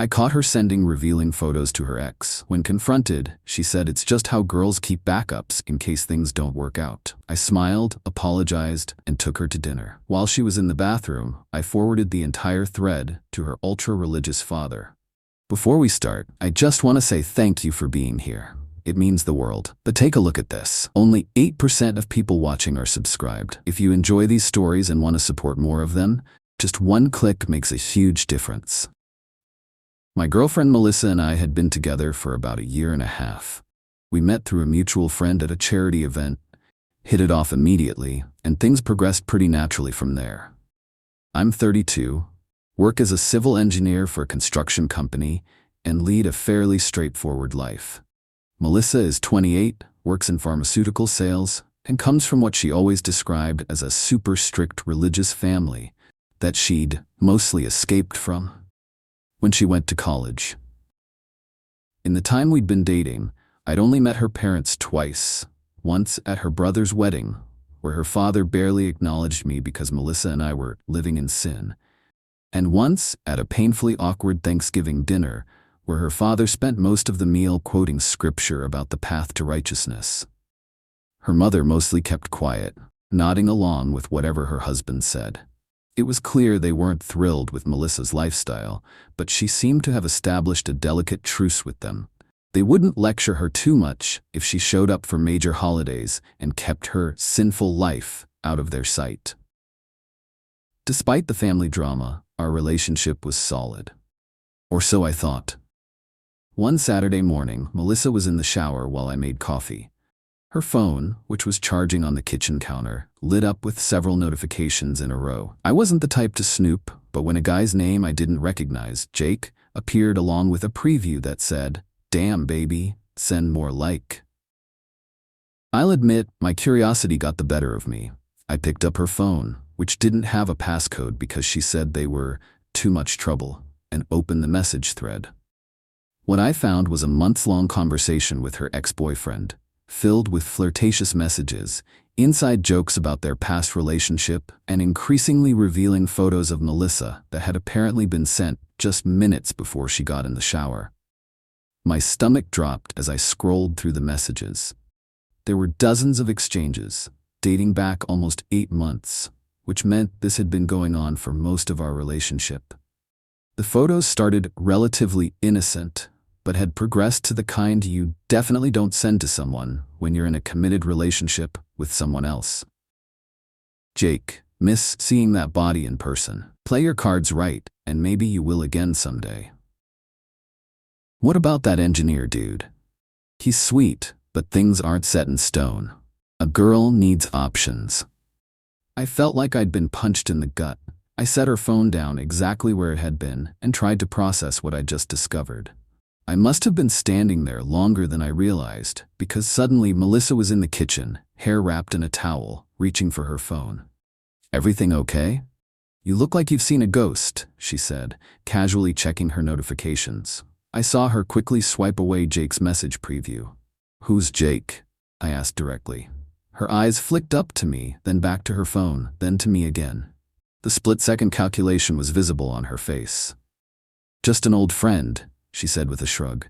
I caught her sending revealing photos to her ex. When confronted, she said it's just how girls keep backups in case things don't work out. I smiled, apologized, and took her to dinner. While she was in the bathroom, I forwarded the entire thread to her ultra-religious father. Before we start, I just want to say thank you for being here. It means the world. But take a look at this. Only 8% of people watching are subscribed. If you enjoy these stories and want to support more of them, just one click makes a huge difference. My girlfriend Melissa and I had been together for about a year and a half. We met through a mutual friend at a charity event, hit it off immediately, and things progressed pretty naturally from there. I'm 32, work as a civil engineer for a construction company, and lead a fairly straightforward life. Melissa is 28, works in pharmaceutical sales, and comes from what she always described as a super strict religious family that she'd mostly escaped from when she went to college. In the time we'd been dating, I'd only met her parents twice, once at her brother's wedding, where her father barely acknowledged me because Melissa and I were living in sin, and once at a painfully awkward Thanksgiving dinner where her father spent most of the meal quoting scripture about the path to righteousness. Her mother mostly kept quiet, nodding along with whatever her husband said. It was clear they weren't thrilled with Melissa's lifestyle, but she seemed to have established a delicate truce with them. They wouldn't lecture her too much if she showed up for major holidays and kept her sinful life out of their sight. Despite the family drama, our relationship was solid. Or so I thought. One Saturday morning, Melissa was in the shower while I made coffee. Her phone, which was charging on the kitchen counter, lit up with several notifications in a row. I wasn't the type to snoop, but when a guy's name I didn't recognize, Jake, appeared along with a preview that said, "Damn baby, send more like." I'll admit, my curiosity got the better of me. I picked up her phone, which didn't have a passcode because she said they were too much trouble, and opened the message thread. What I found was a months-long conversation with her ex-boyfriend, filled with flirtatious messages, inside jokes about their past relationship, and increasingly revealing photos of Melissa that had apparently been sent just minutes before she got in the shower. My stomach dropped as I scrolled through the messages. There were dozens of exchanges, dating back almost 8 months, which meant this had been going on for most of our relationship. The photos started relatively innocent, but had progressed to the kind you definitely don't send to someone when you're in a committed relationship with someone else. Jake, miss seeing that body in person. Play your cards right, and maybe you will again someday. What about that engineer dude? He's sweet, but things aren't set in stone. A girl needs options. I felt like I'd been punched in the gut. I set her phone down exactly where it had been and tried to process what I'd just discovered. I must have been standing there longer than I realized, because suddenly Melissa was in the kitchen, hair wrapped in a towel, reaching for her phone. "Everything okay? You look like you've seen a ghost," she said, casually checking her notifications. I saw her quickly swipe away Jake's message preview. "Who's Jake?" I asked directly. Her eyes flicked up to me, then back to her phone, then to me again. The split-second calculation was visible on her face. "Just an old friend," she said with a shrug.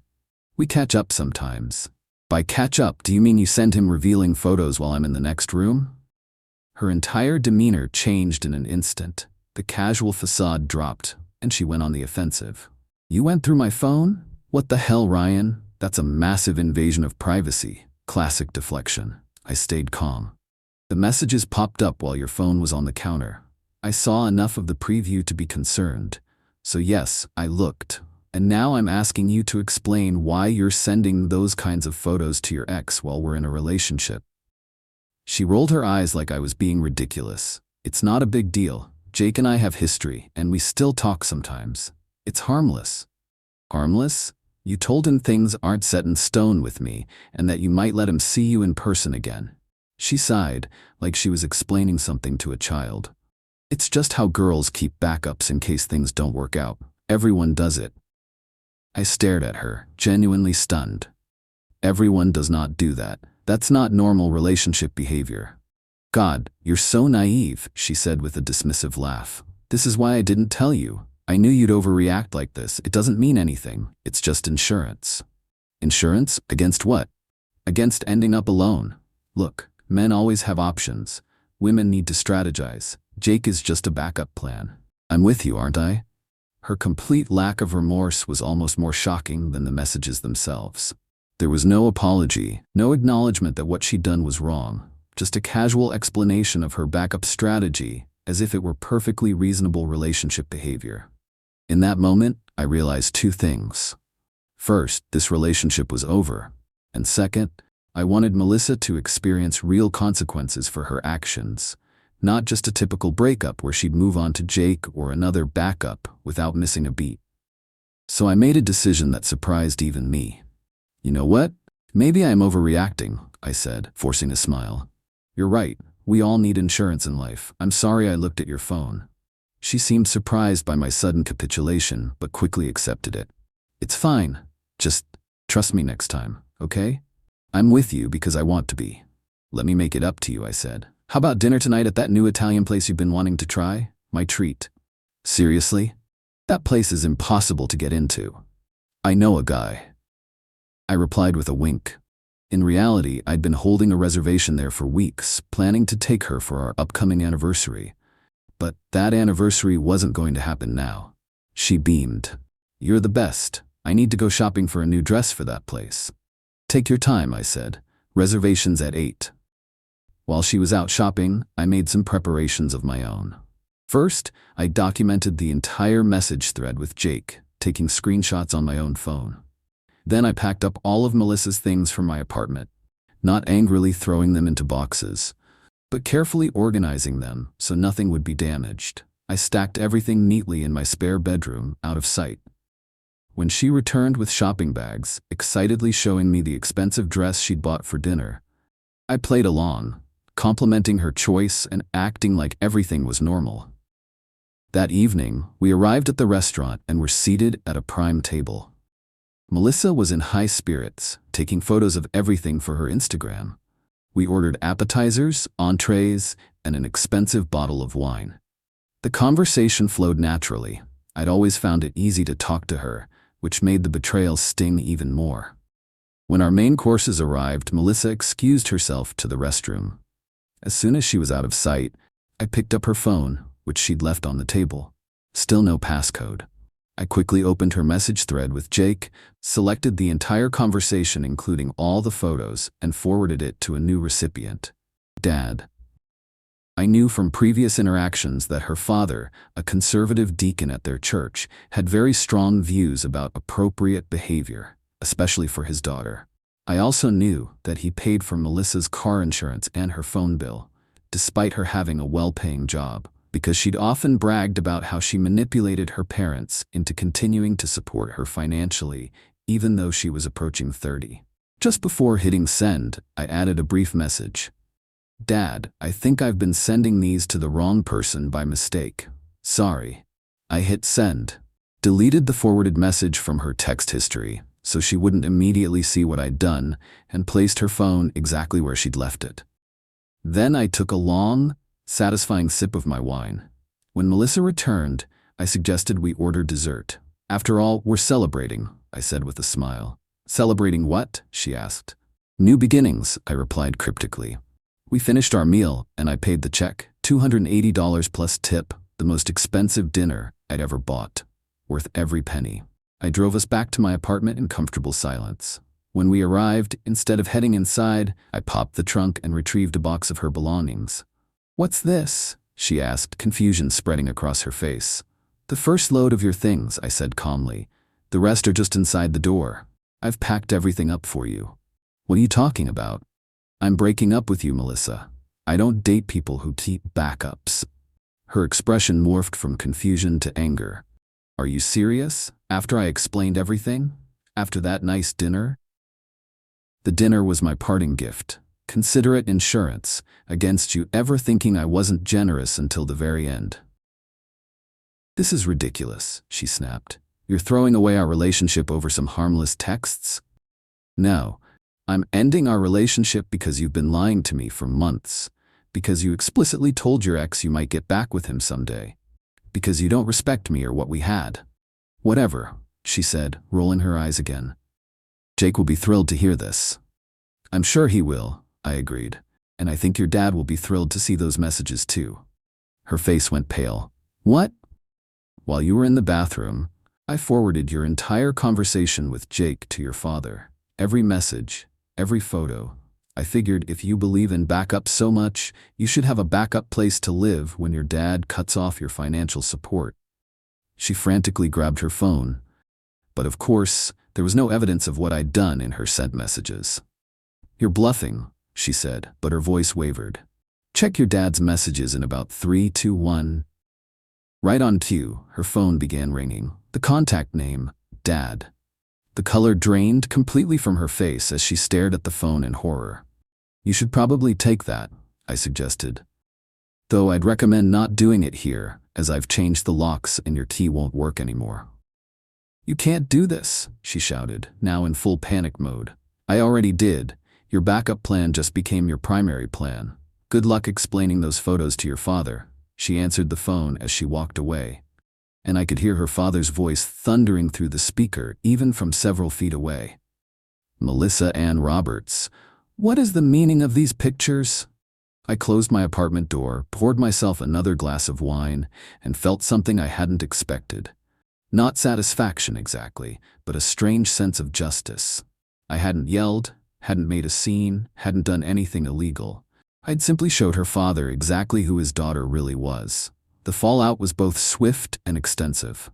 "We catch up sometimes." "By catch up, do you mean you send him revealing photos while I'm in the next room?" Her entire demeanor changed in an instant. The casual facade dropped, and she went on the offensive. "You went through my phone? What the hell, Ryan? That's a massive invasion of privacy." Classic deflection. I stayed calm. "The messages popped up while your phone was on the counter. I saw enough of the preview to be concerned. So yes, I looked. And now I'm asking you to explain why you're sending those kinds of photos to your ex while we're in a relationship." She rolled her eyes like I was being ridiculous. "It's not a big deal. Jake and I have history, and we still talk sometimes. It's harmless." "Harmless? You told him things aren't set in stone with me, and that you might let him see you in person again." She sighed, like she was explaining something to a child. "It's just how girls keep backups in case things don't work out. Everyone does it." I stared at her, genuinely stunned. "Everyone does not do that. That's not normal relationship behavior." "God, you're so naive," she said with a dismissive laugh. "This is why I didn't tell you. I knew you'd overreact like this. It doesn't mean anything. It's just insurance. Insurance? Against what? Against ending up alone. Look, men always have options. Women need to strategize. Jake is just a backup plan. I'm with you, aren't I? Her complete lack of remorse was almost more shocking than the messages themselves. There was no apology, no acknowledgement that what she'd done was wrong, just a casual explanation of her backup strategy, as if it were perfectly reasonable relationship behavior. In that moment, I realized two things. First, this relationship was over. And second, I wanted Melissa to experience real consequences for her actions, not just a typical breakup where she'd move on to Jake or another backup without missing a beat. So I made a decision that surprised even me. You know what? Maybe I'm overreacting, I said, forcing a smile. You're right. We all need insurance in life. I'm sorry I looked at your phone. She seemed surprised by my sudden capitulation, but quickly accepted it. It's fine. Just trust me next time, okay? I'm with you because I want to be. Let me make it up to you, I said. How about dinner tonight at that new Italian place you've been wanting to try? My treat. Seriously? That place is impossible to get into. I know a guy. I replied with a wink. In reality, I'd been holding a reservation there for weeks, planning to take her for our upcoming anniversary. But that anniversary wasn't going to happen now. She beamed. You're the best. I need to go shopping for a new dress for that place. Take your time, I said. Reservation's at 8. While she was out shopping, I made some preparations of my own. First, I documented the entire message thread with Jake, taking screenshots on my own phone. Then I packed up all of Melissa's things from my apartment, not angrily throwing them into boxes, but carefully organizing them so nothing would be damaged. I stacked everything neatly in my spare bedroom, out of sight. When she returned with shopping bags, excitedly showing me the expensive dress she'd bought for dinner, I played along, complimenting her choice and acting like everything was normal. That evening, we arrived at the restaurant and were seated at a prime table. Melissa was in high spirits, taking photos of everything for her Instagram. We ordered appetizers, entrees, and an expensive bottle of wine. The conversation flowed naturally. I'd always found it easy to talk to her, which made the betrayal sting even more. When our main courses arrived, Melissa excused herself to the restroom. As soon as she was out of sight, I picked up her phone, which she'd left on the table. Still no passcode. I quickly opened her message thread with Jake, selected the entire conversation including all the photos, and forwarded it to a new recipient. Dad. I knew from previous interactions that her father, a conservative deacon at their church, had very strong views about appropriate behavior, especially for his daughter. I also knew that he paid for Melissa's car insurance and her phone bill, despite her having a well-paying job, because she'd often bragged about how she manipulated her parents into continuing to support her financially, even though she was approaching 30. Just before hitting send, I added a brief message. Dad, I think I've been sending these to the wrong person by mistake. Sorry. I hit send. Deleted the forwarded message from her text history, so she wouldn't immediately see what I'd done, and placed her phone exactly where she'd left it. Then I took a long, satisfying sip of my wine. When Melissa returned, I suggested we order dessert. After all, we're celebrating, I said with a smile. Celebrating what? She asked. New beginnings, I replied cryptically. We finished our meal, and I paid the check, $280 plus tip, the most expensive dinner I'd ever bought, worth every penny. I drove us back to my apartment in comfortable silence. When we arrived, instead of heading inside, I popped the trunk and retrieved a box of her belongings. What's this? She asked, confusion spreading across her face. The first load of your things, I said calmly. The rest are just inside the door. I've packed everything up for you. What are you talking about? I'm breaking up with you, Melissa. I don't date people who keep backups. Her expression morphed from confusion to anger. Are you serious? After I explained everything? After that nice dinner? The dinner was my parting gift. Consider it insurance against you ever thinking I wasn't generous until the very end. This is ridiculous, she snapped. You're throwing away our relationship over some harmless texts? No, I'm ending our relationship because you've been lying to me for months, because you explicitly told your ex you might get back with him someday, Because you don't respect me or what we had. Whatever, she said, rolling her eyes again. Jake will be thrilled to hear this. I'm sure he will, I agreed. And I think your dad will be thrilled to see those messages too. Her face went pale. What? While you were in the bathroom, I forwarded your entire conversation with Jake to your father. Every message, every photo. I figured if you believe in backup so much, you should have a backup place to live when your dad cuts off your financial support. She frantically grabbed her phone. But of course, there was no evidence of what I'd done in her sent messages. You're bluffing, she said, but her voice wavered. Check your dad's messages in about 3, 2, 1. Right on cue, her phone began ringing. The contact name, Dad. The color drained completely from her face as she stared at the phone in horror. You should probably take that, I suggested. Though I'd recommend not doing it here, as I've changed the locks and your key won't work anymore. You can't do this, she shouted, now in full panic mode. I already did. Your backup plan just became your primary plan. Good luck explaining those photos to your father. She answered the phone as she walked away. And I could hear her father's voice thundering through the speaker, even from several feet away. Melissa Ann Roberts. What is the meaning of these pictures? I closed my apartment door, poured myself another glass of wine, and felt something I hadn't expected. Not satisfaction exactly, but a strange sense of justice. I hadn't yelled, hadn't made a scene, hadn't done anything illegal. I'd simply showed her father exactly who his daughter really was. The fallout was both swift and extensive.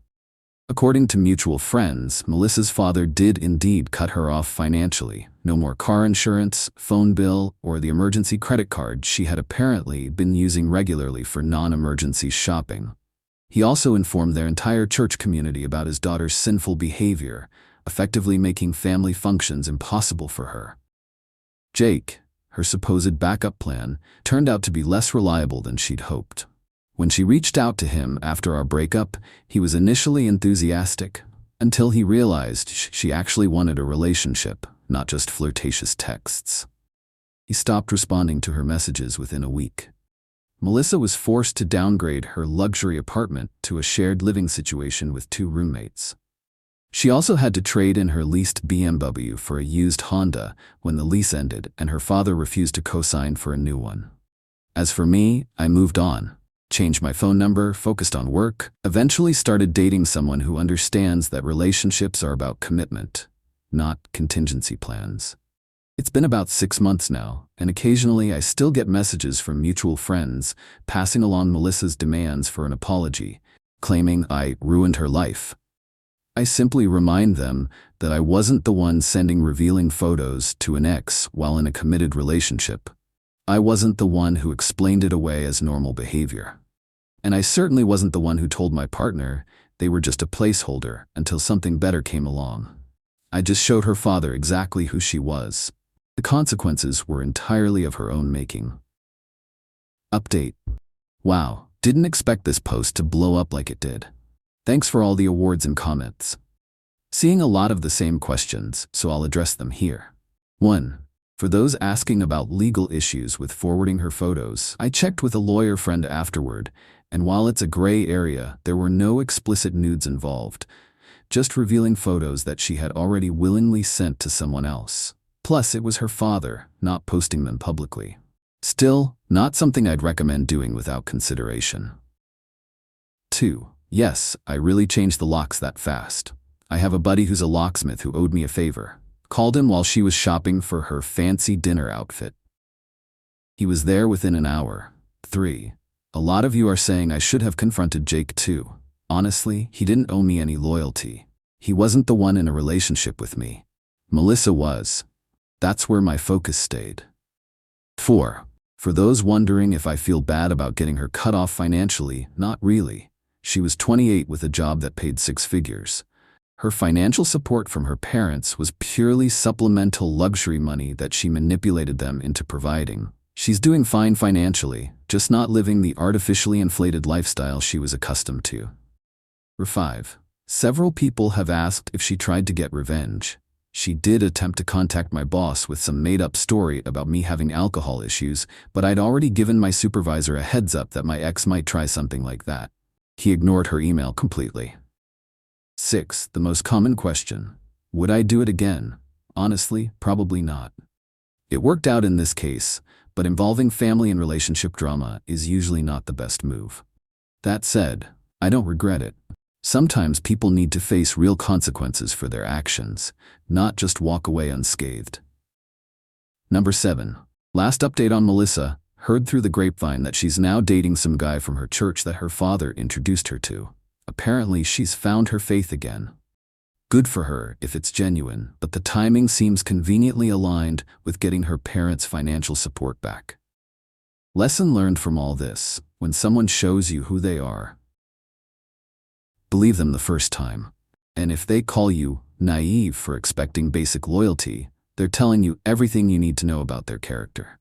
According to mutual friends, Melissa's father did indeed cut her off financially. No more car insurance, phone bill, or the emergency credit card she had apparently been using regularly for non-emergency shopping. He also informed their entire church community about his daughter's sinful behavior, effectively making family functions impossible for her. Jake, her supposed backup plan, turned out to be less reliable than she'd hoped. When she reached out to him after our breakup, he was initially enthusiastic, until he realized she actually wanted a relationship, not just flirtatious texts. He stopped responding to her messages within a week. Melissa was forced to downgrade her luxury apartment to a shared living situation with 2 roommates. She also had to trade in her leased BMW for a used Honda when the lease ended and her father refused to co-sign for a new one. As for me, I moved on. Changed my phone number, focused on work, eventually started dating someone who understands that relationships are about commitment, not contingency plans. It's been about 6 months now, and occasionally I still get messages from mutual friends passing along Melissa's demands for an apology, claiming I ruined her life. I simply remind them that I wasn't the one sending revealing photos to an ex while in a committed relationship. I wasn't the one who explained it away as normal behavior. And I certainly wasn't the one who told my partner they were just a placeholder until something better came along. I just showed her father exactly who she was. The consequences were entirely of her own making. Update. Wow, didn't expect this post to blow up like it did. Thanks for all the awards and comments. Seeing a lot of the same questions, so I'll address them here. 1. For those asking about legal issues with forwarding her photos, I checked with a lawyer friend afterward, and while it's a gray area, there were no explicit nudes involved, just revealing photos that she had already willingly sent to someone else. Plus, it was her father, not posting them publicly. Still, not something I'd recommend doing without consideration. 2. Yes, I really changed the locks that fast. I have a buddy who's a locksmith who owed me a favor. Called him while she was shopping for her fancy dinner outfit. He was there within an hour. 3. A lot of you are saying I should have confronted Jake too. Honestly, he didn't owe me any loyalty. He wasn't the one in a relationship with me. Melissa was. That's where my focus stayed. 4. For those wondering if I feel bad about getting her cut off financially, not really. She was 28 with a job that paid 6 figures. Her financial support from her parents was purely supplemental luxury money that she manipulated them into providing. She's doing fine financially, just not living the artificially inflated lifestyle she was accustomed to. 5. Several people have asked if she tried to get revenge. She did attempt to contact my boss with some made-up story about me having alcohol issues, but I'd already given my supervisor a heads up that my ex might try something like that. He ignored her email completely. 6. The most common question. Would I do it again? Honestly, probably not. It worked out in this case, but involving family and relationship drama is usually not the best move. That said, I don't regret it. Sometimes people need to face real consequences for their actions, not just walk away unscathed. Number 7. Last update on Melissa. Heard through the grapevine that she's now dating some guy from her church that her father introduced her to. Apparently, she's found her faith again. Good for her if it's genuine, but the timing seems conveniently aligned with getting her parents' financial support back. Lesson learned from all this: when someone shows you who they are, believe them the first time. And if they call you naive for expecting basic loyalty, they're telling you everything you need to know about their character.